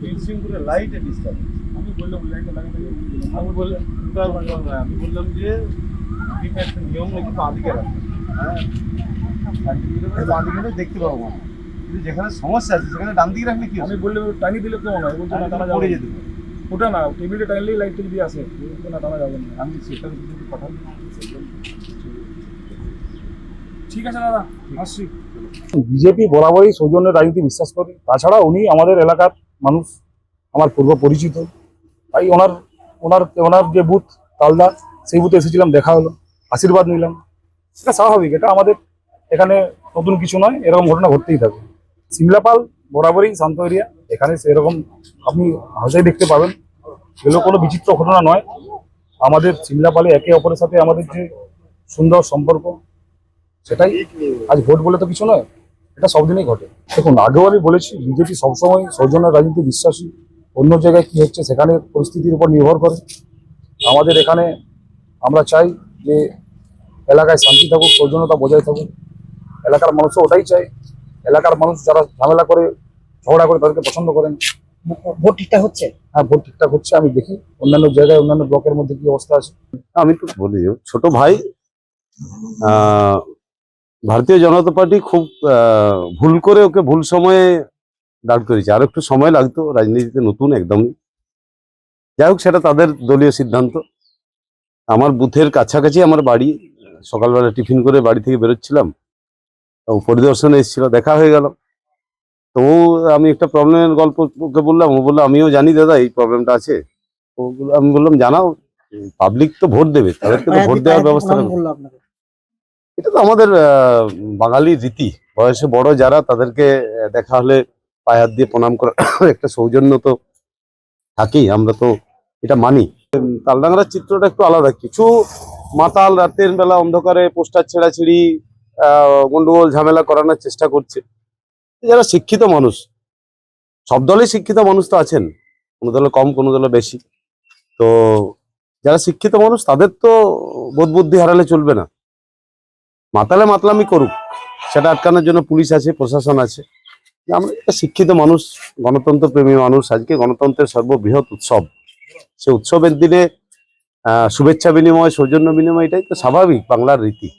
বিশৃঙ্খলা লাইটে ডিস্টার্ব। আমি বললাম লাইটটা লাগাতে, আমি বললাম যে একটা নিয়ম নাকি বাঁদিকে রাখবে। হ্যাঁ, বাঁদিকে দেখতে পাবো মানে, কিন্তু যেখানে সমস্যা আছে সেখানে ডান দিকে রাখলে কি? আমি বললাম টানি দিলে কেমন হয়, বলছে না টানা যাবে, যেতে ওটা না, টেবিলে টানলেই লাইটটা যদি আসে না টানা যাবে না। আমি সেটা যদি পাঠাবো। ঠিক আছে দাদা, আসছি। বিজেপি বরাবরই সৌজন্যের রাজনীতি বিশ্বাস করে। তাছাড়া উনি আমাদের এলাকার মানুষ, আমার পূর্ব পরিচিত। তাই ওনার ওনার ওনার যে বুথ তালদা, সেই বুথে এসেছিলাম, দেখা হলো, আশীর্বাদ নিলাম। এটা স্বাভাবিক, এটা আমাদের এখানে নতুন কিছু নয়, এরকম ঘটনা ঘটতেই থাকে। সিমলাপাল বরাবরই শান্ত এরিয়া, এখানে সেরকম আপনি হাজাই দেখতে পাবেন, এগুলো কোনো বিচিত্র ঘটনা নয়। আমাদের সিমলাপালে একে অপরের সাথে আমাদের যে সুন্দর সম্পর্ক, সেটাই। আজ ভোট বলে তো কিছু নয়, এটা সব দিনেই ঘটে। দেখুন, আগেও আমি বলেছি, বিজেপি সবসময় সৌজন্যের রাজনীতি বিশ্বাসী। অন্য জায়গায় কি হচ্ছে সেখানে পরিস্থিতির উপর নির্ভর করে। আমাদের এখানে আমরা চাই যে এলাকায় শান্তি থাকুক, সৌজন্যতা বজায় থাকুক। এলাকার মানুষও ওটাই চায়। এলাকার মানুষ যারা ঝামেলা করে, ঝগড়া করে, তাদেরকে পছন্দ করেন। ভোট ঠিকঠাক হচ্ছে? হ্যাঁ, ভোট ঠিকঠাক হচ্ছে। আমি দেখি অন্যান্য জায়গায়, অন্যান্য ব্লকের মধ্যে কি অবস্থা আছে। আমি তো বলি, ছোট ভাই ভারতীয় জনতা পার্টি খুব ভুল করে ওকে ভুল সময়ে দাঁড় করেছে। আর একটু সময় লাগতো, রাজনীতিতে নতুন একদমই। যাই হোক, সেটা তাদের দলীয় সিদ্ধান্ত। আমার বুথের কাছাকাছি আমার বাড়ি। সকালবেলা টিফিন করে বাড়ি থেকে বেরোচ্ছিলাম, ও পরিদর্শনে এসেছিল, দেখা হয়ে গেল। তো আমি একটা প্রবলেমের গল্প ওকে বললাম, ও বললো আমিও জানি দাদা এই প্রবলেমটা আছে। আমি বললাম জানাও, পাবলিক তো ভোট দেবে, তাদেরকে তো ভোট দেওয়ার ব্যবস্থা করবে। এটা তো আমাদের বাঙালি রীতি। বয়সে বড় যারা, তাদেরকে দেখা হলে পায়ে হাত দিয়ে প্রণাম করা একটা সৌজন্য তো থাকেই, আমরা তো এটা মানি। তালডাংরার চিত্রটা একটু আলাদা। কিছু মাতাল রাতের বেলা অন্ধকারে পোস্টার ছেঁড়াছিড়ি, গন্ডগোল ঝামেলা করানোর চেষ্টা করছে। যারা শিক্ষিত মানুষ, সব দলে শিক্ষিত মানুষ তো আছেন, কোনো দলে কম, কোনো দলে বেশি। তো যারা শিক্ষিত মানুষ, তাদের তো বোধ বুদ্ধি হারালে চলবে না। মাতালে মাতলামি করুক, সেটা আটকানোর জন্য পুলিশ আছে, প্রশাসন আছে। আমরা একটা শিক্ষিত মানুষ, গণতন্ত্র প্রেমী মানুষ। আজকে গণতন্ত্রের সর্ববৃহৎ উৎসব। সে উৎসবের দিনে শুভেচ্ছা বিনিময়, সৌজন্য বিনিময়, এটাই তো স্বাভাবিক বাংলার রীতি।